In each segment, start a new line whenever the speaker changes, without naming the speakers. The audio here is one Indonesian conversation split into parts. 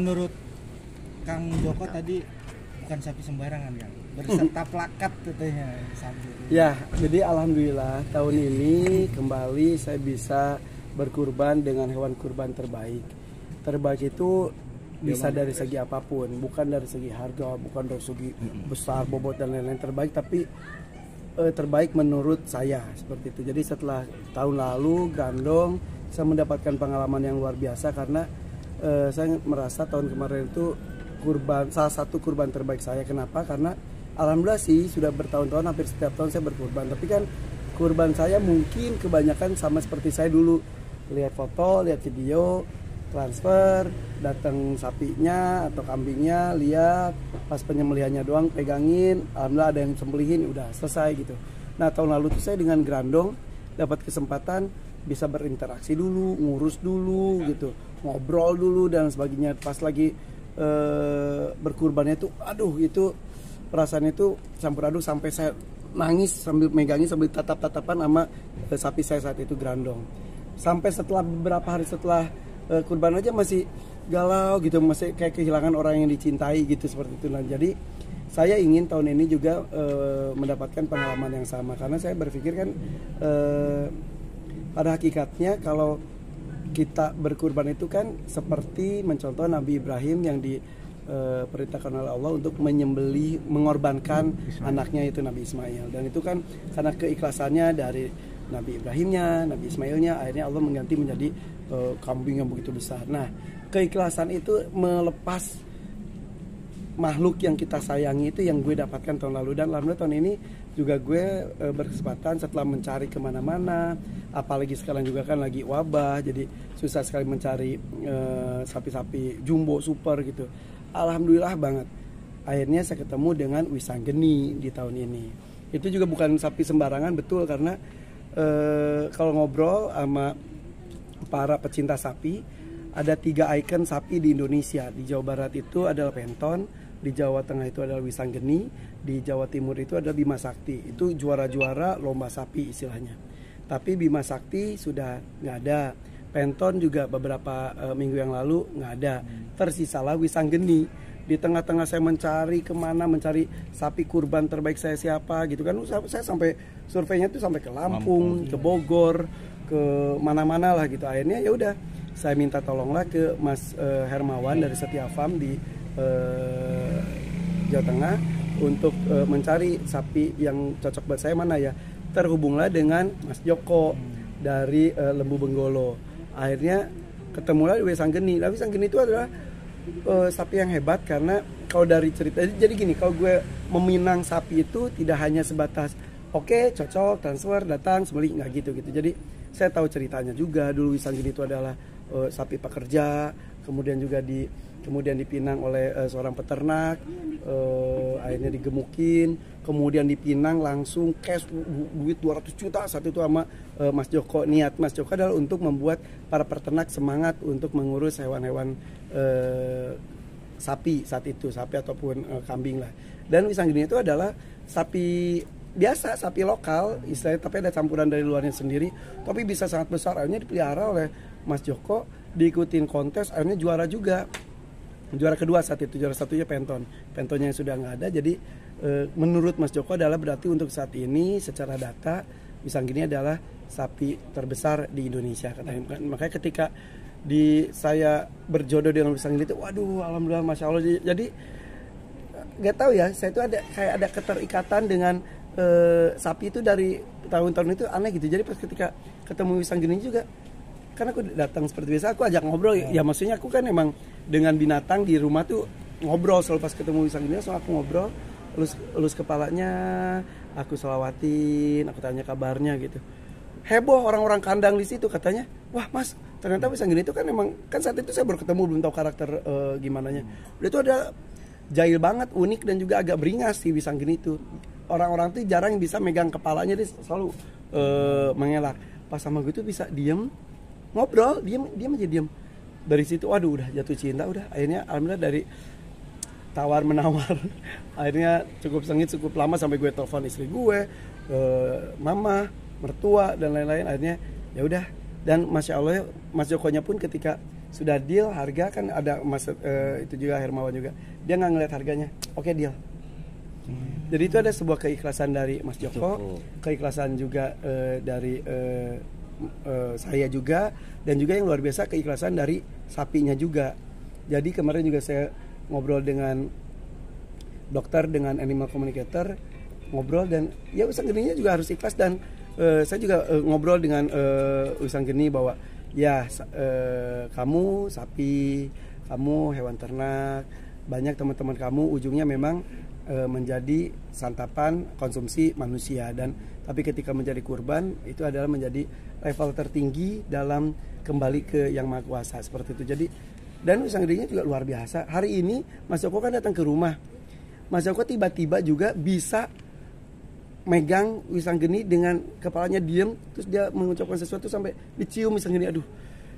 menurut Kang Joko tadi bukan sapi sembarangan kan, berserta plakat katanya sapi.
Ya, jadi alhamdulillah tahun ini kembali saya bisa berkurban dengan hewan kurban terbaik. Terbaik itu bisa dari segi apapun, bukan dari segi harga, bukan dari segi besar, bobot dan lain-lain. Terbaik, tapi terbaik menurut saya seperti itu. Jadi setelah tahun lalu Grandong, saya mendapatkan pengalaman yang luar biasa karena saya merasa tahun kemarin itu salah satu kurban terbaik saya. Kenapa? Karena alhamdulillah sih sudah bertahun-tahun, hampir setiap tahun saya berkurban. Tapi kan kurban saya mungkin kebanyakan sama seperti saya dulu, lihat foto, lihat video, transfer, datang sapinya atau kambingnya, lihat pas penyembelihannya doang, pegangin, alhamdulillah ada yang sembelihin, udah selesai gitu. Nah tahun lalu tuh saya dengan Grandong dapat kesempatan bisa berinteraksi dulu, ngurus dulu gitu, ngobrol dulu dan sebagainya. Pas lagi berkurbannya tuh, aduh itu perasaan itu campur aduk sampai saya nangis sambil megangin, sambil tatap-tatapan sama sapi saya saat itu Grandong. Sampai setelah beberapa hari setelah kurban aja masih galau gitu, masih kayak kehilangan orang yang dicintai gitu seperti itu. Nah jadi saya ingin tahun ini juga mendapatkan pengalaman yang sama, karena saya berpikir kan pada hakikatnya kalau kita berkurban itu kan seperti mencontoh Nabi Ibrahim yang diperintahkan oleh Allah untuk menyembelih, mengorbankan anaknya itu Nabi Ismail. Dan itu kan karena keikhlasannya dari Nabi Ibrahimnya, Nabi Ismailnya, akhirnya Allah mengganti menjadi kambing yang begitu besar. Nah, keikhlasan itu melepas makhluk yang kita sayangi itu yang gue dapatkan tahun lalu. Dan alhamdulillah tahun ini juga gue berkesempatan setelah mencari kemana-mana, apalagi sekarang juga kan lagi wabah, jadi susah sekali mencari sapi-sapi jumbo super gitu. Alhamdulillah banget, akhirnya saya ketemu dengan Wisanggeni di tahun ini. Itu juga bukan sapi sembarangan, betul, karena kalau ngobrol sama para pecinta sapi, ada 3 ikon sapi di Indonesia. Di Jawa Barat itu adalah Penton, di Jawa Tengah itu adalah Wisanggeni, di Jawa Timur itu adalah Bima Sakti. Itu juara-juara lomba sapi istilahnya. Tapi Bima Sakti sudah nggak ada, Penton juga beberapa minggu yang lalu nggak ada. Tersisalah Wisanggeni. Di tengah-tengah saya mencari kemana, mencari sapi kurban terbaik saya siapa gitu kan. Saya sampai surveinya tuh sampai ke Lampung, ke Bogor, ke mana-mana lah gitu. Akhirnya ya udah, saya minta tolonglah ke Mas Hermawan dari Setia Farm di Jawa Tengah untuk mencari sapi yang cocok buat saya mana ya. Terhubunglah dengan Mas Joko dari Lembu Benggolo. Akhirnya ketemulah di Wisanggeni. Nah, Wisanggeni itu adalah sapi yang hebat karena kalau dari cerita, jadi gini, kalau gue meminang sapi itu tidak hanya sebatas oke, cocok, transfer, datang, sembelih, nggak gitu. Jadi saya tahu ceritanya juga. Dulu Wisanggeni itu adalah sapi pekerja, kemudian juga kemudian dipinang oleh seorang peternak, akhirnya digemukin, kemudian dipinang langsung cash duit 200 juta saat itu sama Mas Joko. Niat Mas Joko adalah untuk membuat para peternak semangat untuk mengurus hewan-hewan sapi saat itu, sapi ataupun kambing lah. Dan Wisanggeni itu adalah sapi biasa, sapi lokal istilahnya, tapi ada campuran dari luarnya sendiri, tapi bisa sangat besar. Akhirnya dipelihara oleh Mas Joko, diikutin kontes, akhirnya juara juga. Juara kedua saat itu, juara satunya Pentonnya yang sudah nggak ada. Jadi menurut Mas Joko adalah berarti untuk saat ini secara data Wisanggeni adalah sapi terbesar di Indonesia katanya. Makanya ketika saya berjodoh dengan Wisanggeni itu, waduh alhamdulillah masya Allah. Jadi nggak tahu ya, saya itu ada keterikatan dengan sapi itu dari tahun-tahun itu, aneh gitu. Jadi pas ketika ketemu Wisanggeni juga, karena aku datang seperti biasa, aku ajak ngobrol ya, maksudnya aku kan emang dengan binatang di rumah tuh ngobrol. Selalu pas ketemu Wisanggeni, so aku ngobrol, elus kepalanya, aku selawatin, aku tanya kabarnya gitu. Heboh orang-orang kandang di situ, katanya, wah mas, ternyata Wisanggeni itu kan emang, kan saat itu saya baru ketemu, belum tahu karakter gimananya. Dia tuh ada jahil banget, unik, dan juga agak beringas si Wisanggeni itu. Orang-orang tuh jarang yang bisa megang kepalanya, dia selalu mengelak. Pas sama gue tuh bisa diem, ngobrol, diam aja diam. Dari situ waduh udah jatuh cinta. Udah akhirnya alhamdulillah dari tawar menawar akhirnya cukup sengit, cukup lama, sampai gue telepon istri gue, mama, mertua dan lain-lain. Akhirnya ya udah, dan masya Allah Mas Jokonya pun ketika sudah deal harga kan ada Mas itu juga Hermawan juga, dia nggak ngeliat harganya, oke deal. Jadi itu ada sebuah keikhlasan dari Mas Joko, keikhlasan juga dari saya juga, dan juga yang luar biasa keikhlasan dari sapinya juga. Jadi kemarin juga saya ngobrol dengan dokter, dengan animal communicator, ngobrol, dan ya Usang Geninya juga harus ikhlas. Dan saya juga ngobrol dengan Usang Geni bahwa ya kamu sapi, kamu hewan ternak, banyak teman-teman kamu ujungnya memang menjadi santapan konsumsi manusia, dan tapi ketika menjadi kurban itu adalah menjadi level tertinggi dalam kembali ke Yang Maha Kuasa, seperti itu. Jadi dan Usang Geninya juga luar biasa. Hari ini Mas Joko kan datang ke rumah, Mas Joko tiba-tiba juga bisa megang Usang Geni dengan kepalanya diem, terus dia mengucapkan sesuatu sampai dicium Usang Geni. Aduh,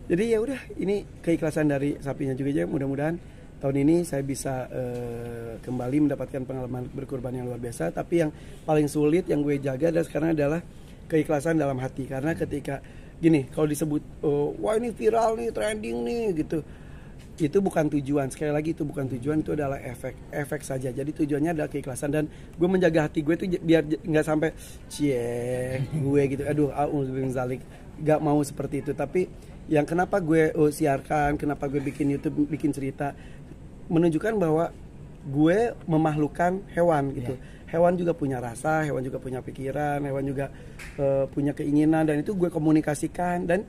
jadi ya udah, ini keikhlasan dari sapinya juga ya. Mudah-mudahan tahun ini saya bisa kembali mendapatkan pengalaman berkurban yang luar biasa. Tapi yang paling sulit yang gue jaga dan sekarang adalah keikhlasan dalam hati. Karena ketika gini, kalau disebut wah ini viral nih, trending nih gitu, itu bukan tujuan. Sekali lagi itu bukan tujuan, itu adalah efek saja. Jadi tujuannya adalah keikhlasan, dan gue menjaga hati gue itu biar nggak sampai cie gue gitu, aduh zalik, nggak mau seperti itu. Tapi yang kenapa gue siarkan, kenapa gue bikin YouTube, bikin cerita, menunjukkan bahwa gue memakhlukkan hewan gitu. Hewan juga punya rasa, hewan juga punya pikiran, hewan juga punya keinginan, dan itu gue komunikasikan dan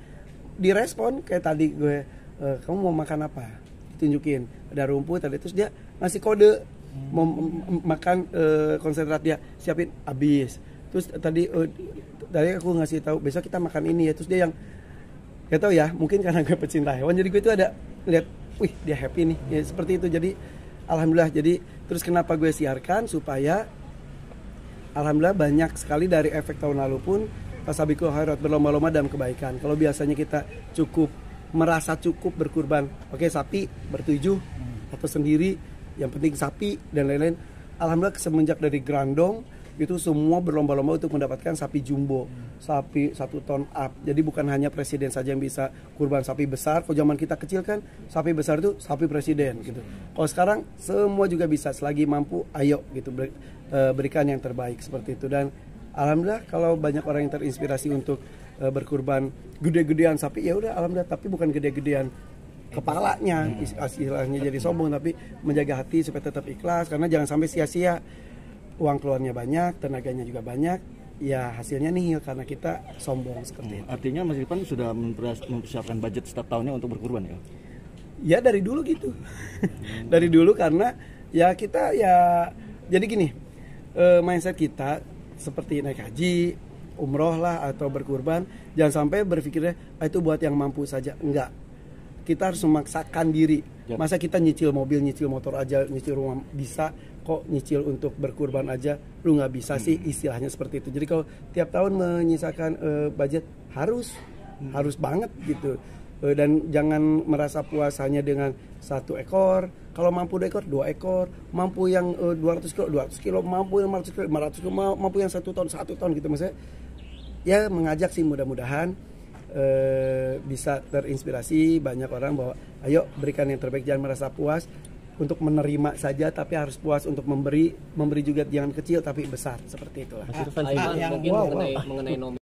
direspon. Kayak tadi gue, kamu mau makan apa? Tunjukin, ada rumput tadi, terus dia ngasih kode mau makan konsentrat, dia siapin habis. Terus tadi aku ngasih tahu besok kita makan ini ya, terus dia yang gak tahu ya, mungkin karena gue pecinta hewan, jadi gue itu ada lihat, wih dia happy nih ya, seperti itu. Jadi alhamdulillah. Jadi terus kenapa gue siarkan, supaya alhamdulillah banyak sekali dari efek tahun lalu pun Fastabiqul khairat, berlomba-lomba dalam kebaikan. Kalau biasanya kita merasa cukup berkurban, oke sapi bertujuh atau sendiri, yang penting sapi dan lain-lain. Alhamdulillah semenjak dari Grandong itu semua berlomba-lomba untuk mendapatkan sapi jumbo, sapi 1 ton up. Jadi bukan hanya presiden saja yang bisa kurban sapi besar. Kalau zaman kita kecil kan sapi besar itu sapi presiden gitu. Kalau sekarang semua juga bisa, selagi mampu ayo gitu, berikan yang terbaik seperti itu. Dan alhamdulillah kalau banyak orang yang terinspirasi untuk berkurban gede-gedean sapi, ya udah alhamdulillah. Tapi bukan gede-gedean kepalanya istilahnya jadi sombong, tapi menjaga hati supaya tetap ikhlas. Karena jangan sampai sia-sia, uang keluarnya banyak, tenaganya juga banyak, ya hasilnya nihil karena kita sombong seperti itu.
Artinya Mas Irfan sudah mempersiapkan budget setiap tahunnya untuk berkurban ya?
Ya dari dulu gitu. Dari dulu, karena ya kita ya, jadi gini, mindset kita seperti naik haji, umroh lah, atau berkurban, jangan sampai berpikirnya itu buat yang mampu saja. Enggak, kita harus memaksakan diri. Masa kita nyicil mobil, nyicil motor aja, nyicil rumah bisa, kok nyicil untuk berkurban aja lu nggak bisa sih, istilahnya seperti itu. Jadi kalau tiap tahun menyisakan budget harus banget gitu. Dan jangan merasa puas hanya dengan 1 ekor. Kalau mampu 2 ekor, 2 ekor. Mampu yang 200 kilo, mampu yang 500 kilo, 500 kilo, mampu yang 1 ton gitu. Maksudnya ya mengajak sih, mudah-mudahan bisa terinspirasi banyak orang bahwa ayo berikan yang terbaik, jangan merasa puas untuk menerima saja, tapi harus puas untuk memberi juga, jangan kecil tapi besar, seperti itulah.
Mas Irfan, mungkin mengenai